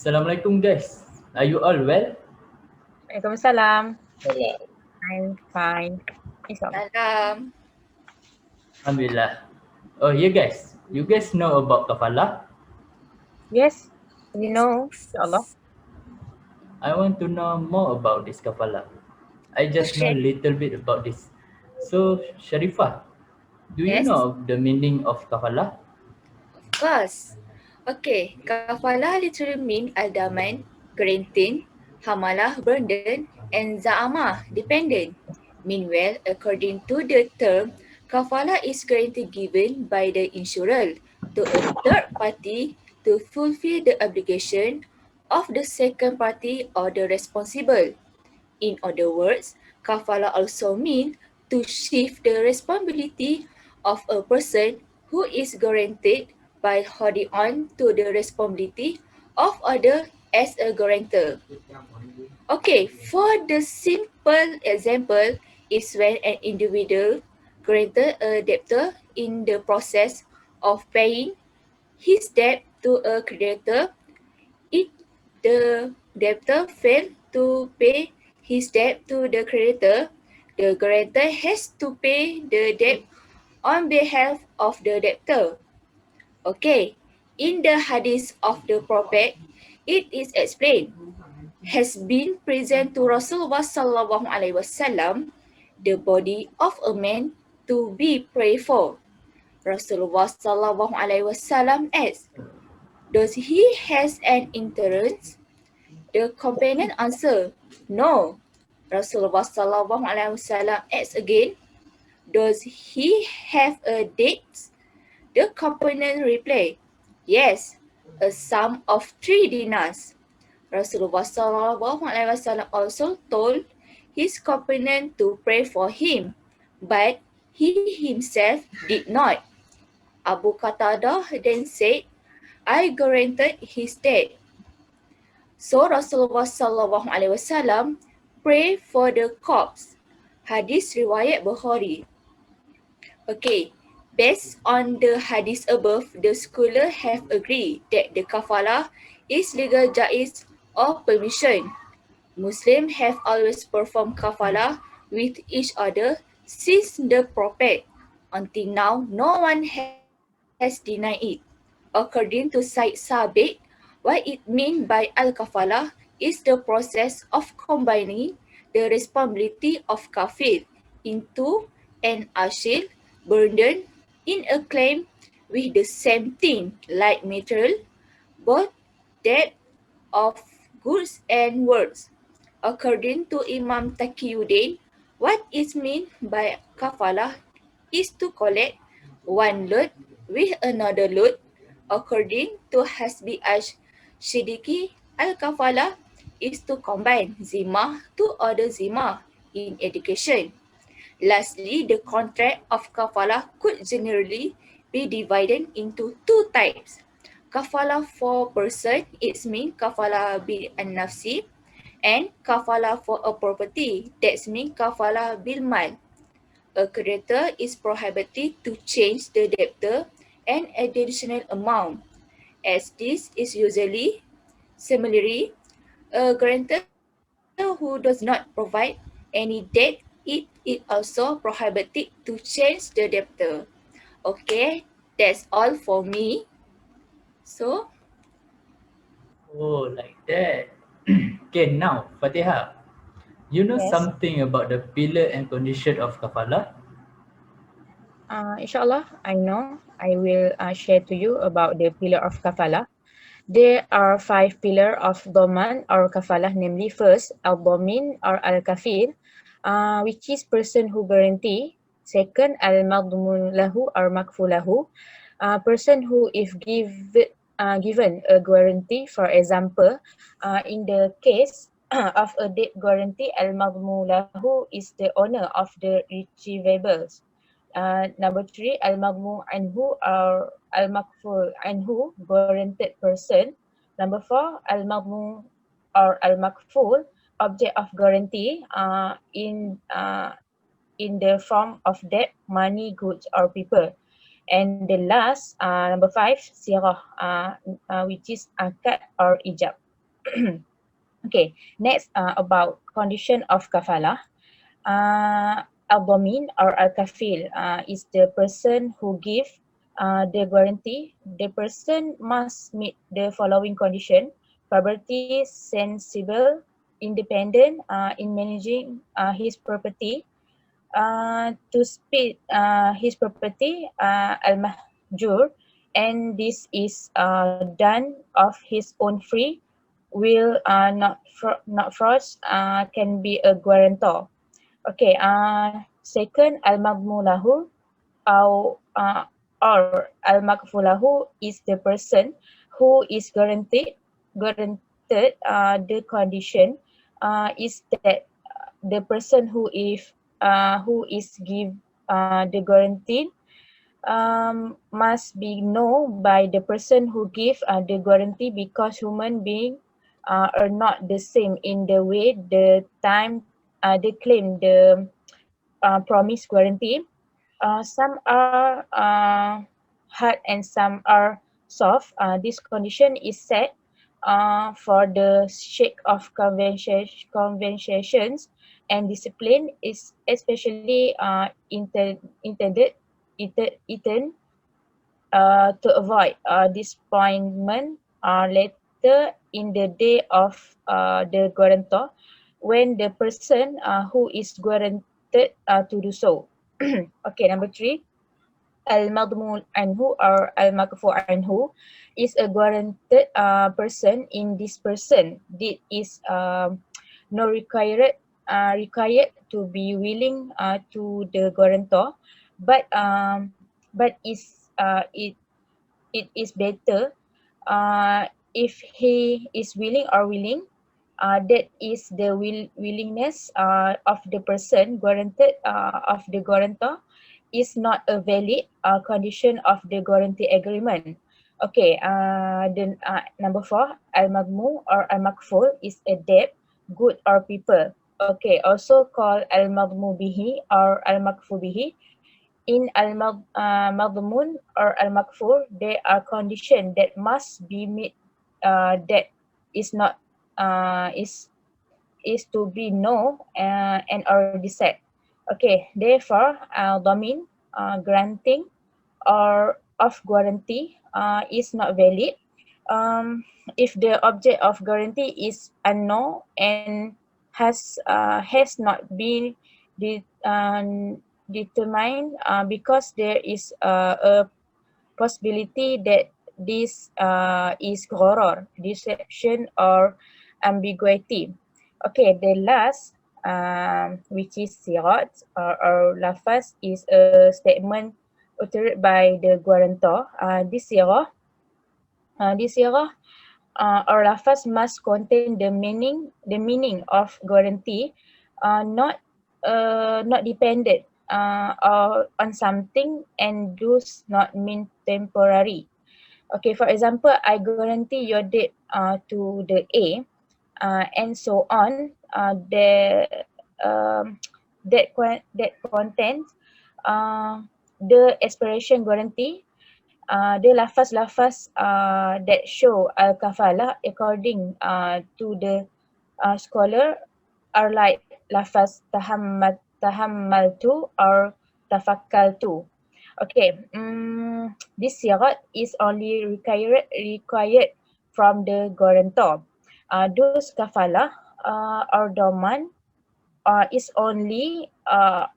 Assalamualaikum guys. Are you all well? Waalaikumsalam. Hello. I'm fine. InsyaAllah. Salam. Alhamdulillah. Oh yeah guys, you guys know about kafalah? Yes, we know. InsyaAllah. I want to know more about this kafalah. I just know a Okay. little bit about this. So Sharifah, do you Yes, know the meaning of kafalah? of course. Okay, kafalah literally mean aldaman, guaranteeing, hamalah, burden, and za'amah, dependent. Meanwhile, according to the term, kafalah is guarantee given by the insurer to a third party to fulfill the obligation of the second party or the responsible. In other words, kafala also means to shift the responsibility of a person who is guaranteed by holding on to the responsibility of other as a guarantor. Okay, for the simple example is when an individual guarantor a debtor in the process of paying his debt to a creditor. If the debtor failed to pay his debt to the creditor, the guarantor has to pay the debt on behalf of the debtor. Okay, in the hadith of the Prophet, it is explained, has been present to Rasulullah sallallahu alaihi wasallam, the body of a man to be prayed for. Rasulullah sallallahu alaihi wasallam asks, does he has an interest? The companion answered, no. Rasulullah sallallahu alaihi wasallam asks again, does he have a date? The companion replied, yes, a sum of 3 dinars. Rasulullah sallallahu alaihi wasallam also told his companion to pray for him, but he himself did not. Abu Qatadah then said, I guaranteed his debt. So Rasulullah sallallahu alaihi wasallam pray for the corpse. Hadis riwayat Bukhari. Okay, based on the hadis above, the scholar have agreed that the kafalah is legal jaiz or permission. Muslims have always performed kafalah with each other since the Prophet. Until now, no one has denied it. According to Said Sabit, what it means by al-kafalah is the process of combining the responsibility of kafir into an ashil burden in a claim with the same thing like material, both debt of goods and words. According to Imam Taqiyuddin, what is meant by kafalah is to collect one load with another load. According to Hasbi Shidiki, al-kafalah is to combine zimah to other zimah in education. Lastly, the contract of kafalah could generally be divided into two types. Kafalah for person, it means kafalah bil an-nafsi, and kafalah for a property, that means kafalah bil mal. A creditor is prohibited to change the debtor an additional amount, as this is usually similarly a guarantor who does not provide any debt, it also prohibited to change the debtor. Okay, that's all for me. So, Oh, like that. Okay, now Fatihah, you know Yes. something about the pillar and condition of kafalah? InsyaAllah, I know. I will share to you about the pillar of kafalah. There are 5 pillars of Doman or kafalah, namely first, al-Domin or al-Kafir, which is person who guarantee. Second, al-Magdumun lahu or Makfulahu, person who if given a guarantee. For example, in the case of a debt guarantee, al-Magdumun lahu is the owner of the receivables. Number 3, al-Magmu anhu or al-Makful anhu, guaranteed person. Number 4, al-Magmu or al-Makful, object of guarantee in the form of debt, money, goods, or people. And the last, number 5, sirah, which is akad or ijab. Okay, next about condition of kafalah. Al-Dhamin or Al-Kafil is the person who give the guarantee. The person must meet the following condition: poverty, sensible, independent in managing his property, to speed his property, al-mahjur, and this is done of his own free will, not force, can be a guarantor. Okay, second, al-maghmulahu or al-maghfulahu is the person who is guaranteed the condition is that the person who is give the guarantee must be known by the person who give the guarantee, because human beings are not the same in the way, the time they claim the promise guarantee. Some are hard and some are soft. This condition is set for the sake of conventions and discipline, is especially intended to avoid disappointment later in the day of the guarantor, when the person who is guaranteed to do so. Okay, number three, al-madmun anhu or al-makfu anhu is a guaranteed person. In this person, it is no required to be willing to the guarantor, but it is better if he is willing or willing. That is the willingness of the person guaranteed of the guarantor is not a valid condition of the guarantee agreement. Okay, then number four, al-magmu or al-makful is a debt, good or people. Okay, also called al-magmu bihi or al-makfu bihi. In al-madmun or al-makfur, there are conditions that must be met, that is not is to be known and already set. Okay, therefore, domain granting or of guarantee is not valid if the object of guarantee is unknown and has not been de- determined, because there is a possibility that this is horror, deception, or ambiguity. Okay, the last, which is sirat or lafaz, is a statement uttered by the guarantor. This sirah or lafaz must contain the meaning of guarantee, not dependent on something, and does not mean temporary. Okay, for example, I guarantee your debt to the A, and so on. Um, that contains the expiration guarantee. The lafaz-lafaz that show al-kafalah according to the scholar are like lafaz tahammaltu or tafakkaltu. Okay, this sirat is only required from the guarantor. Those kafalah or doman is only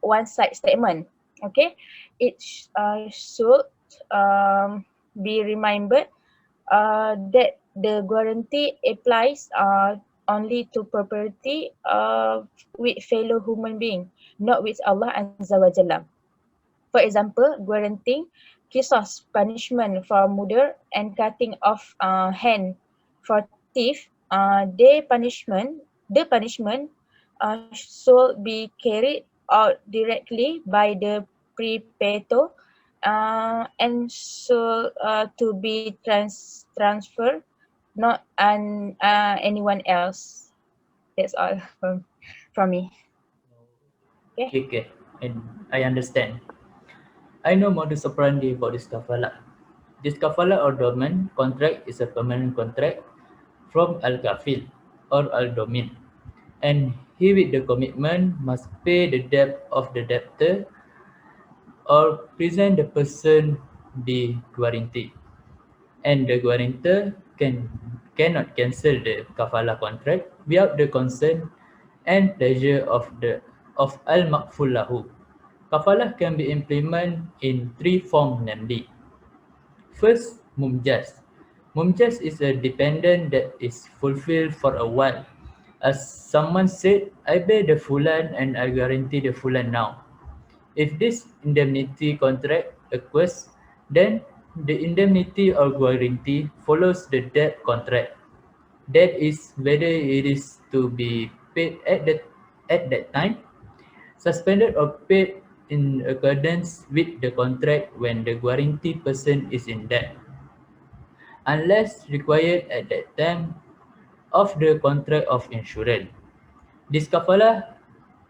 one side statement. Okay, it should be remembered that the guarantee applies only to property with fellow human being, not with Allah Azza wa Jalla. For example, guaranteeing qisas, punishment for murder, and cutting off hand for thief. The punishment should be carried out directly by the perpetrator, and should to be transferred, not anyone else. That's all from me. Okay. Okay, and I understand. I know modus operandi about this kafala. This kafala or dormant contract is a permanent contract from al-kafil or al-domin, and he with the commitment must pay the debt of the debtor or present the person the guarantee, and the guarantor cannot cancel the kafalah contract without the consent and pleasure of al-maqful lahu. Kafalah can be implemented in three forms, namely: first, mumjaz. Mumjaz is a dependent that is fulfilled for a while. As someone said, I pay the fulan and I guarantee the fulan now. If this indemnity contract occurs, then the indemnity or guarantee follows the debt contract. That is whether it is to be paid at that time, suspended or paid in accordance with the contract when the guarantee person is in debt, unless required at that time of the contract of insurance. This kafalah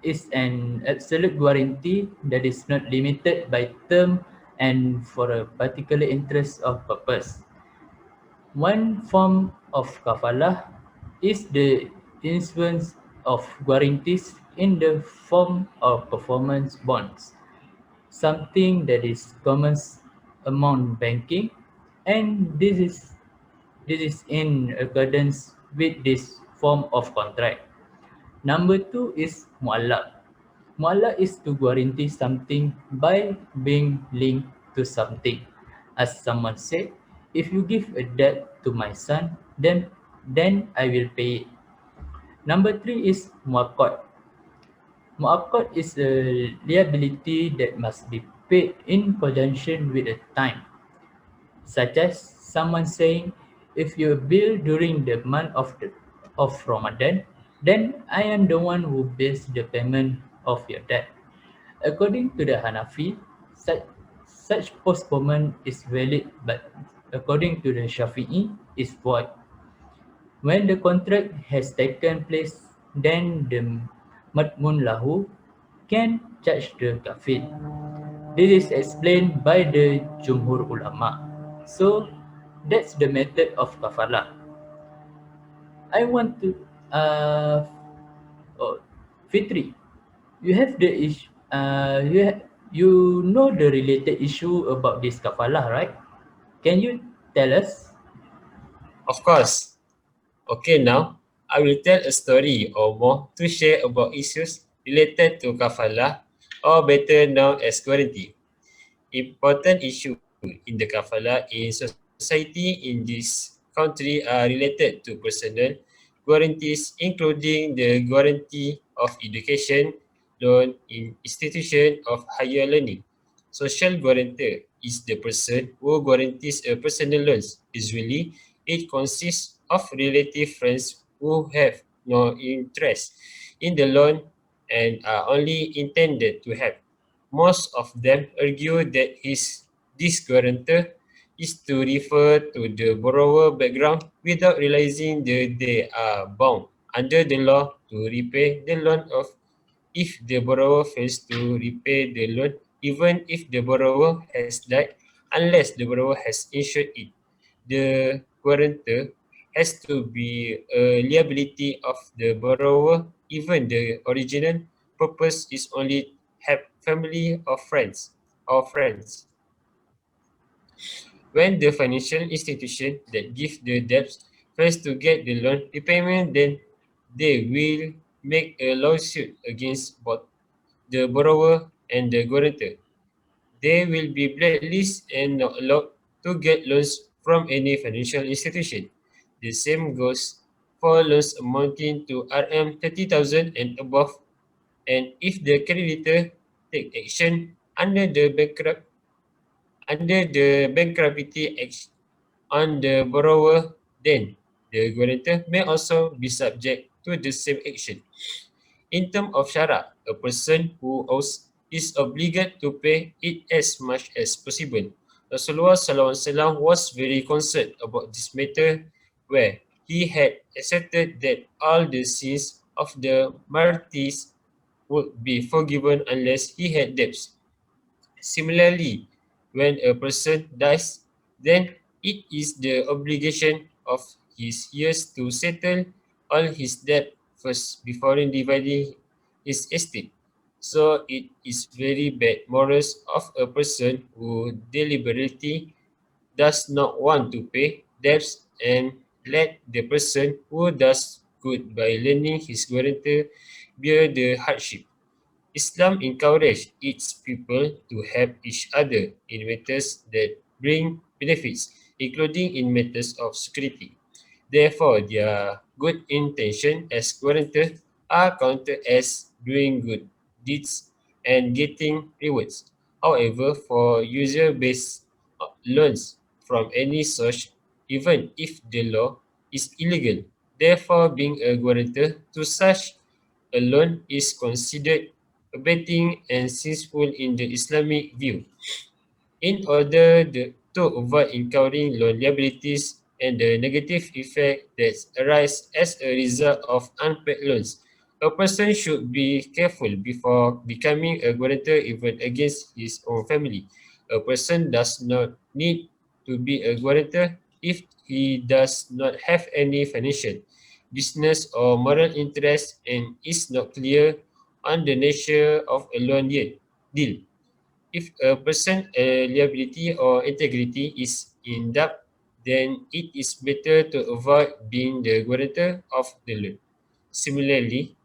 is an absolute guarantee that is not limited by term and for a particular interest or purpose. One form of kafalah is the issuance of guarantees in the form of performance bonds, something that is common among banking, and this is in accordance with this form of contract. Number two is mu'allaq. Mu'allaq is to guarantee something by being linked to something. As someone said, if you give a debt to my son, then I will pay it. Number three is muakkad. Muakkad is a liability that must be paid in conjunction with a time, such as someone saying, if you bill during the month of Ramadan, then I am the one who pays the payment of your debt. According to the Hanafi, such postponement is valid, but according to the Shafi'i, is void. When the contract has taken place, then the madmun lahu can charge the kafir. This is explained by the Jumhur ulama. So that's the method of kafalah. I want to oh, Fitri, you have the issue. You know the related issue about this kafalah, right? Can you tell us? Of course. Okay, now I will tell a story or more to share about issues related to kafalah, or better known as guarantee. Important issue in the kafalah in society in this country are related to personal guarantees, including the guarantee of education, loan in institution of higher learning. Social guarantor is the person who guarantees a personal loans. Usually, it consists of relative friends who have no interest in the loan and are only intended to help. Most of them argue that this guarantor is to refer to the borrower background without realizing that they are bound under the law to repay the loan of if the borrower fails to repay the loan, even if the borrower has died, unless the borrower has insured it. The guarantor has to be a liability of the borrower, even the original purpose is only help family or friends. When the financial institution that gives the debts fails to get the loan repayment, then they will make a lawsuit against both the borrower and the guarantor. They will be blacklisted and not allowed to get loans from any financial institution. The same goes for loans amounting to RM 30,000 and above, and if the creditor take action under the bankruptcy act on the borrower, then the guarantor may also be subject to the same action. In terms of shara, a person who owes is obligated to pay it as much as possible. Rasulullah SAW was very concerned about this matter, where he had accepted that all the sins of the martyrs would be forgiven unless he had debts. Similarly, when a person dies, then it is the obligation of his years to settle all his debt first before dividing his estate. So it is very bad morals of a person who deliberately does not want to pay debts and let the person who does good by lending his guarantor bear the hardship. Islam encourages its people to help each other in matters that bring benefits, including in matters of security. Therefore, their good intention as guarantors are counted as doing good deeds and getting rewards. However, for user-based loans from any source, even if the law is illegal, therefore being a guarantor to such a loan is considered abetting and sinful in the Islamic view. In order to avoid incurring loan liabilities and the negative effect that arise as a result of unpaid loans, a person should be careful before becoming a guarantor even against his own family. A person does not need to be a guarantor if he does not have any financial, business or moral interest and is not clear on the nature of a loan yet deal. If a person's liability or integrity is in doubt, then it is better to avoid being the guarantor of the loan. Similarly,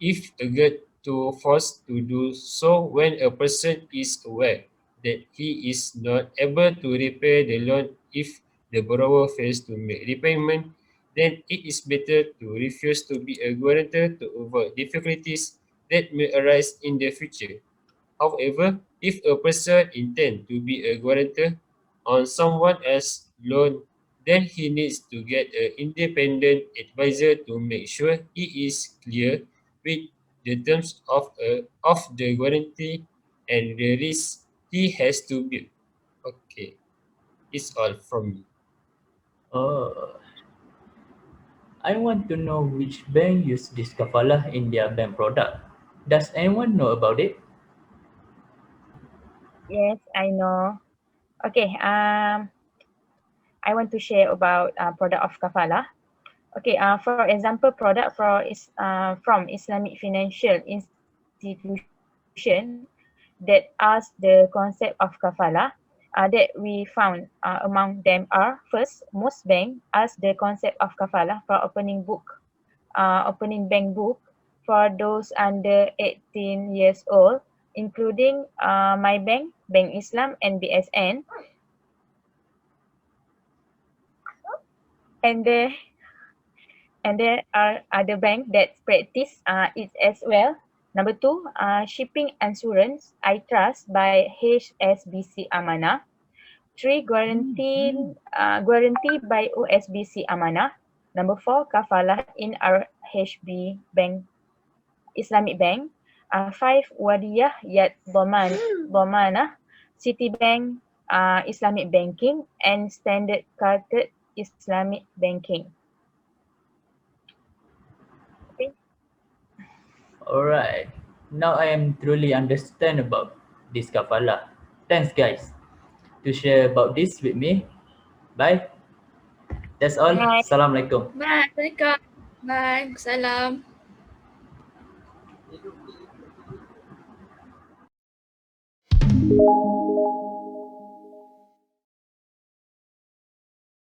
if agreed to forced to do so when a person is aware that he is not able to repay the loan if the borrower fails to make repayment, then it is better to refuse to be a guarantor to avoid difficulties that may arise in the future. However, if a person intends to be a guarantor on someone else's loan, then he needs to get an independent advisor to make sure he is clear with the terms of the guarantee and the risk he has to bear. Okay, it's all from me. Oh, I want to know which bank use this kafalah in their bank product. Does anyone know about it? Yes, I know. Okay, I want to share about product of kafalah. Okay, for example, product from Islamic financial institution that ask the concept of kafalah that we found among them are first, most bank ask the concept of kafalah for opening bank book for those under 18 years old, including My Bank, Bank Islam, and BSN, and there and there are other banks that practice it as well. Number two, shipping insurance, I trust by HSBC Amanah. Three, guarantee by OSBC Amanah. Number four, kafalah in RHB Bank, Islamic Bank. Five, Wadiyah Yad Bomanah, Citibank, Islamic Banking, and Standard Chartered Islamic Banking. Okay. Alright, now I am truly understand about this kafalah. Thanks guys to share about this with me. Bye. That's all. Bye. Assalamualaikum. Bye. Assalamualaikum. Bye. Salam.